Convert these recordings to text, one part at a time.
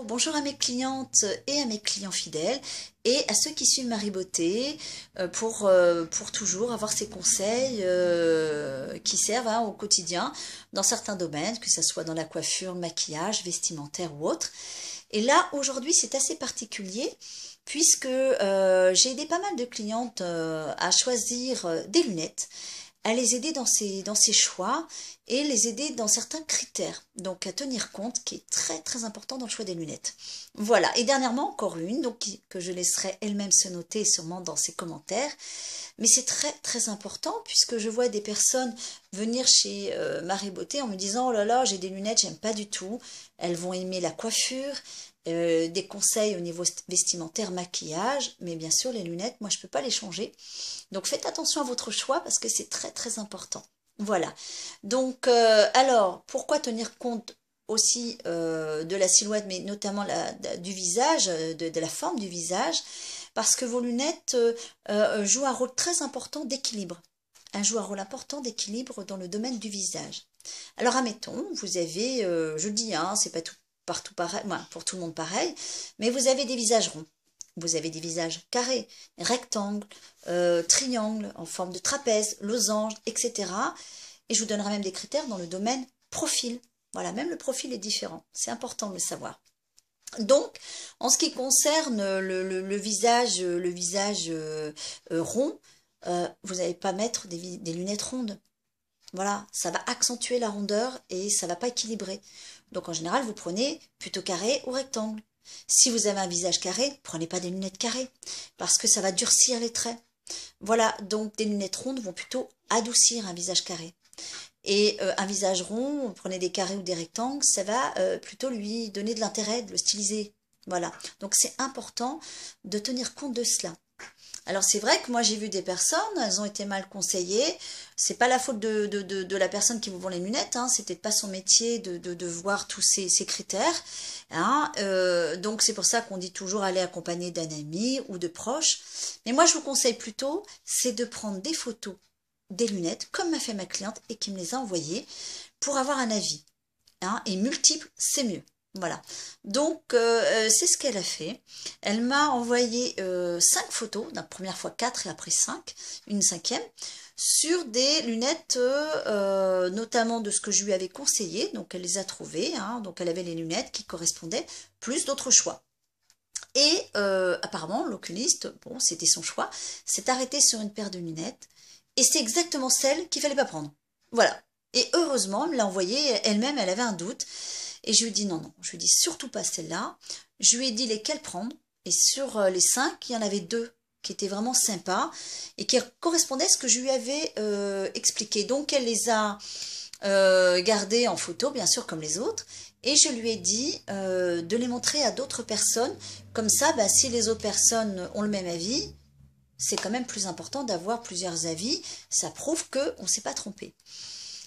Bonjour à mes clientes et à mes clients fidèles et à ceux qui suivent Marie Beauté pour toujours avoir ces conseils qui servent au quotidien dans certains domaines, que ce soit dans la coiffure, le maquillage, vestimentaire ou autre. Et là, aujourd'hui, c'est assez particulier puisque j'ai aidé pas mal de clientes à choisir des lunettes, à les aider dans ces choix et les aider dans certains critères, donc à tenir compte, qui est très très important dans le choix des lunettes. Voilà, et dernièrement encore une, donc que je laisserai elle-même se noter sûrement dans ses commentaires, mais c'est très très important puisque je vois des personnes venir chez Marie Beauté en me disant « Oh là là, j'ai des lunettes, j'aime pas du tout », elles vont aimer la coiffure, des conseils au niveau vestimentaire, maquillage, mais bien sûr les lunettes, moi je peux pas les changer. Donc faites attention à votre choix parce que c'est très très important. Voilà. Donc alors, pourquoi tenir compte aussi de la silhouette, mais notamment du visage, de la forme du visage, parce que vos lunettes jouent un rôle très important d'équilibre. Elles jouent un rôle important d'équilibre dans le domaine du visage. Alors admettons, vous avez, je dis, c'est pas partout pareil, pour tout le monde pareil, mais vous avez des visages ronds. Vous avez des visages carrés, rectangles, triangles, en forme de trapèze, losange, etc. Et je vous donnerai même des critères dans le domaine profil. Voilà, même le profil est différent. C'est important de le savoir. Donc, en ce qui concerne le visage rond, vous n'allez pas mettre des lunettes rondes. Voilà, ça va accentuer la rondeur et ça ne va pas équilibrer. Donc en général, vous prenez plutôt carré ou rectangle. Si vous avez un visage carré, prenez pas des lunettes carrées, parce que ça va durcir les traits. Voilà, donc des lunettes rondes vont plutôt adoucir un visage carré. Et un visage rond, prenez des carrés ou des rectangles, ça va plutôt lui donner de l'intérêt, de le styliser. Voilà, donc c'est important de tenir compte de cela. Alors c'est vrai que moi j'ai vu des personnes, elles ont été mal conseillées, c'est pas la faute de la personne qui vous vend les lunettes, c'était pas son métier de voir tous ces critères, donc c'est pour ça qu'on dit toujours aller accompagner d'un ami ou de proches, mais moi je vous conseille plutôt, c'est de prendre des photos des lunettes, comme m'a fait ma cliente et qui me les a envoyées, pour avoir un avis, et multiple c'est mieux. Voilà, donc c'est ce qu'elle a fait. Elle m'a envoyé 5 photos, la première fois 4 et après 5, une cinquième, sur des lunettes, notamment de ce que je lui avais conseillé, donc elle les a trouvées, donc elle avait les lunettes qui correspondaient, plus d'autres choix. Et apparemment, l'oculiste, bon, c'était son choix, s'est arrêté sur une paire de lunettes, et c'est exactement celle qu'il ne fallait pas prendre. Voilà, et heureusement, elle me l'a envoyée, elle-même, elle avait un doute. Et je lui ai dit non, je lui ai dit surtout pas celle-là. Je lui ai dit lesquelles prendre. Et sur les 5, il y en avait 2 qui étaient vraiment sympas et qui correspondaient à ce que je lui avais expliqué. Donc elle les a gardées en photo, bien sûr, comme les autres. Et je lui ai dit de les montrer à d'autres personnes. Comme ça, si les autres personnes ont le même avis, c'est quand même plus important d'avoir plusieurs avis. Ça prouve qu'on ne s'est pas trompé.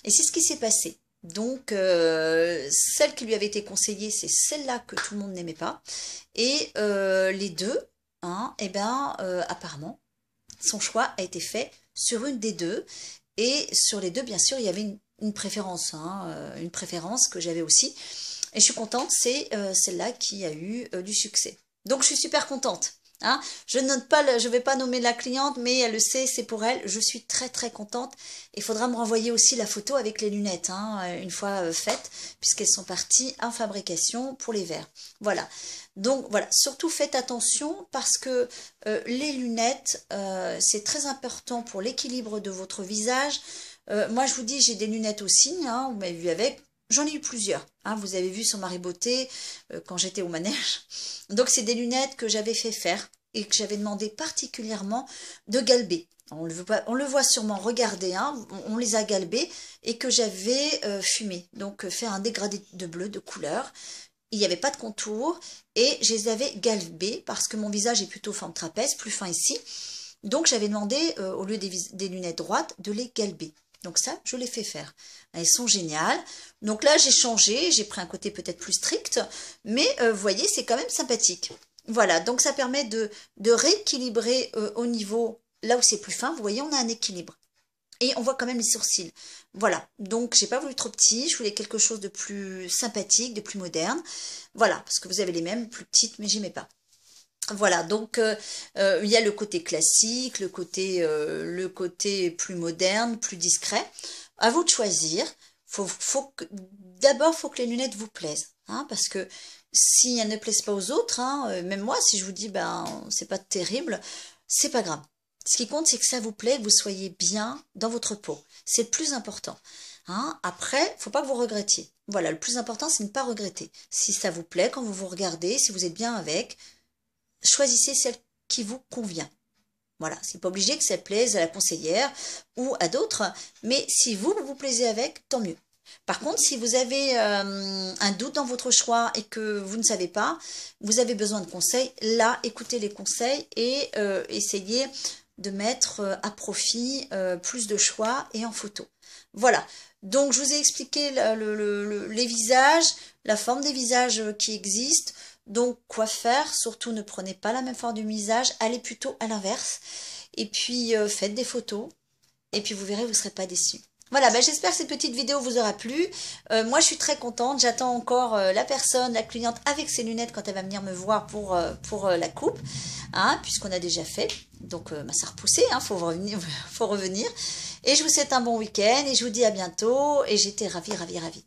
Et c'est ce qui s'est passé. Donc, celle qui lui avait été conseillée, c'est celle-là que tout le monde n'aimait pas. Et les deux, apparemment, son choix a été fait sur une des deux. Et sur les deux, bien sûr, il y avait une préférence, une préférence que j'avais aussi. Et je suis contente, c'est celle-là qui a eu du succès. Donc, je suis super contente. Je ne vais pas nommer la cliente, mais elle le sait, c'est pour elle. Je suis très très contente. Il faudra me renvoyer aussi la photo avec les lunettes, une fois faites, puisqu'elles sont parties en fabrication pour les verres. Voilà. Donc voilà, surtout faites attention parce que les lunettes, c'est très important pour l'équilibre de votre visage. Moi, je vous dis, j'ai des lunettes aussi, vous m'avez vu avec. J'en ai eu plusieurs, vous avez vu sur Marie Beauté quand j'étais au manège. Donc c'est des lunettes que j'avais fait faire et que j'avais demandé particulièrement de galber. On le voit sûrement, regardez, on les a galbées et que j'avais fumé. Donc fait un dégradé de bleu, de couleur. Il n'y avait pas de contour et je les avais galbées parce que mon visage est plutôt forme trapèze, plus fin ici. Donc j'avais demandé, au lieu des lunettes droites, de les galber. Donc ça, je les fais faire. Elles sont géniales. Donc là, j'ai changé, j'ai pris un côté peut-être plus strict, mais vous voyez, c'est quand même sympathique. Voilà, donc ça permet de rééquilibrer au niveau, là où c'est plus fin, vous voyez, on a un équilibre. Et on voit quand même les sourcils. Voilà, donc j'ai pas voulu trop petit, je voulais quelque chose de plus sympathique, de plus moderne. Voilà, parce que vous avez les mêmes, plus petites, mais j'aimais pas. Voilà, donc il y a le côté classique, le côté plus moderne, plus discret. À vous de choisir. D'abord, faut que les lunettes vous plaisent, hein, parce que si elles ne plaisent pas aux autres, hein, même moi, si je vous dis ben c'est pas terrible, c'est pas grave. Ce qui compte, c'est que ça vous plaît, que vous soyez bien dans votre peau. C'est le plus important. Hein. Après, faut pas que vous regrettiez. Voilà, le plus important, c'est ne pas regretter. Si ça vous plaît, quand vous vous regardez, si vous êtes bien avec, choisissez celle qui vous convient. Voilà, c'est pas obligé que ça plaise à la conseillère ou à d'autres, mais si vous plaisez avec, tant mieux. Par contre, si vous avez un doute dans votre choix et que vous ne savez pas, vous avez besoin de conseils, là, écoutez les conseils et essayez de mettre à profit plus de choix et en photo. Voilà, donc je vous ai expliqué les visages, la forme des visages qui existent. Donc, quoi faire? Surtout, ne prenez pas la même forme du visage, allez plutôt à l'inverse. Et puis, faites des photos. Et puis, vous verrez, vous ne serez pas déçus. Voilà, ben, j'espère que cette petite vidéo vous aura plu. Moi, je suis très contente. J'attends encore la personne, la cliente, avec ses lunettes quand elle va venir me voir pour la coupe. Hein, puisqu'on a déjà fait. Donc, ça a repoussé, hein, faut revenir. Et je vous souhaite un bon week-end. Et je vous dis à bientôt. Et j'étais ravie, ravie, ravie.